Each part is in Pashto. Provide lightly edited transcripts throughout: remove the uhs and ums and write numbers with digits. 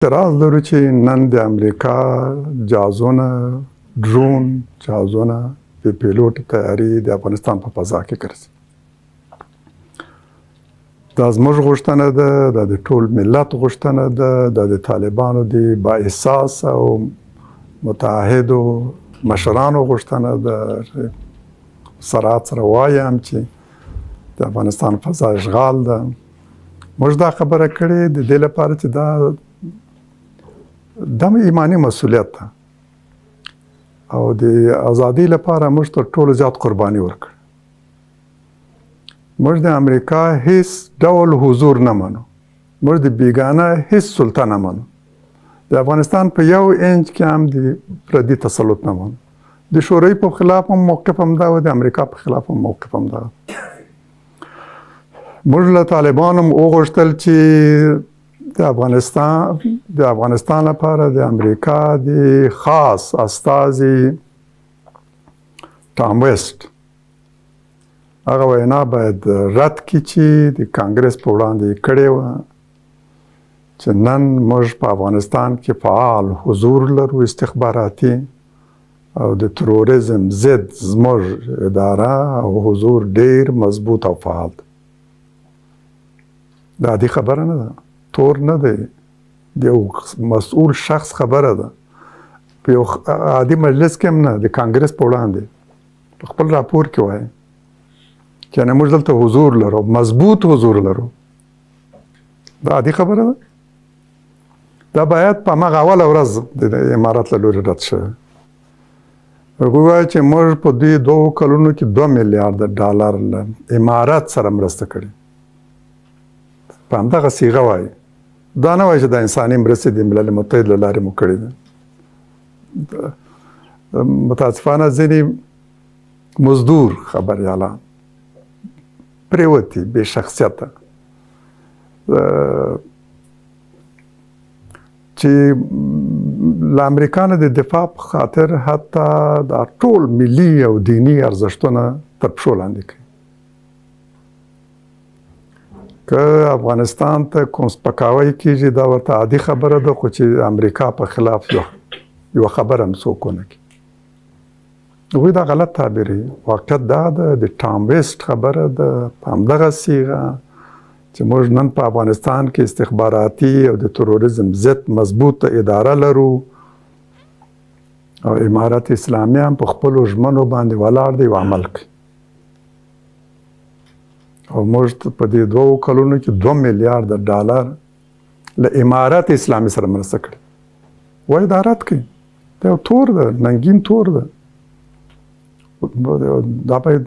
اعتراض لرو چې نن د امریکا جهازونه ډرون جهازونه د پیلوټ تیاري د افغانستان په فضا کې ګرځي. دا زموږ غوښتنه ده، دا د ټول ملت غوښتنه ده، دا د طالبانو د با احساس او متعهدو مشرانو غوښتنه ده. صراحت سره وایم چې د افغانستان فضا اشغال ده. موږ دا خبره کړې د دې لپاره چې دا ایمانی مسؤلیت ده او د ازادۍ لپاره موږ تر ټولو زیات قرباني ورکړه. موږ د امریکا هیڅ ډول حضور نه منو، موږ د بیګانه هیڅ سلطه نه منو، د افغانستان په یو انچ کې هم د پردي تسلط نه منو. د شوروي په خلاف هم موقف هم دا و، د امریکا په خلاف هم موقف هم دا و. موږ له طالبانو هم وغوښتل چې د افغانستان لپاره د امریکا د خاص استازي ټام ویسټ هغه وینا باید رد کړي چې د کانګرس په وړاندې کړې وه چې نن موږ په افغانستان کې فعال حضور لرو استخباراتي او د تروریزم ضد زموږ اداره او حضور ډیر مضبوط او فعال ده. دا عادي خبره نه ده، تور نه دی، د یو مسؤول شخص خبره ده. په یو عادي مجلس کې هم نه، د کانګرس په وړاندې په خپل راپور کې وایي چې موږ دلته حضور لرو، مضبوط حضور لرو. دا عادي خبره ده. دا باید په هماغه اوله ورځ د امارات له لوري رد شوی. هغوی وایي چې موږ په دې 2 کلونو کې 2 میلیارده ډالر له امارات سره مرسته کړې. په همدغه صیغه وایي، دا نه وایي چې د انساني مرستې د ملل متحد له لارې مو کړې ده. متاسفانه ځینې مزدور خبریالان پریوتي بې شخصیته چې له امریکا نه د دفاع په خاطر حتی دا ټول ملي او دیني ارزښتونه تر پښو لاندې کوي. که افغانستان ته کوم سپکاوی کېږي دا ورته عادي خبره ده، خو چې امریکا په خلاف یو خبره هم څوک ونه کړي. هغوی دا غلط تعبیروي. واقعیت دا ده، د ټام ویسټ خبره ده په همدغه صیغه چې موږ نن په افغانستان کې استخباراتي او د تروریزم ضد مضبوطه اداره لرو او امارت اسلامي هم په خپلو ژمنو باندې ولاړ دی او عمل کوي. او موږ په دې 2 کلونو کې 2 میلیارده ډالر له امارت اسلامي سره مرسته کړې. وایي دا رد کړي، دا یو تور ده، ننګین تور ده، دا باید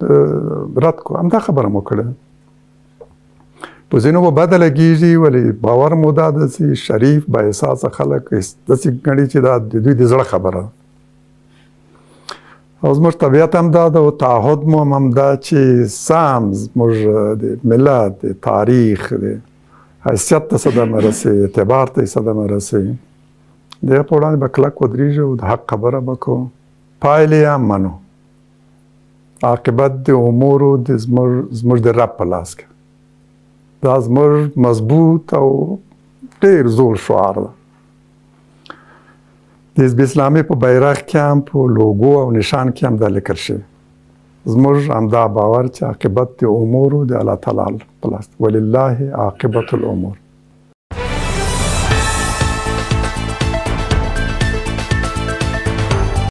رد کړو. همدا خبره مو کړې. په ځینو به بده لګېږي، ولې باور مو دا ده چې شریف با احساسه خلک داسې ګڼي چې دا د دوی د زړه خبره ده. او زموږ طبیعت هم دا ده او تعهد مو هم دا چې سام زموږ د ملت د تاریخ د حیثیت ته صدمه رسوي، اعتبار ته صدمه رسوي، د هغه په وړاندې به کلک ودرېږو او د حق خبره به کوو. پایلې یې هم منو. عاقبت د امورو زموږ د رب په لاس کې. دا زموږ مضبوط او ډېر زوړ شعار ده. د حزب اسلامي په بیرغ کې هم په لوګو او نشان کې هم دا لیکل شوي. زموږ همدا باور چې عاقبت د امورو د الله تعالی په لاس، ولله عاقبت الامور.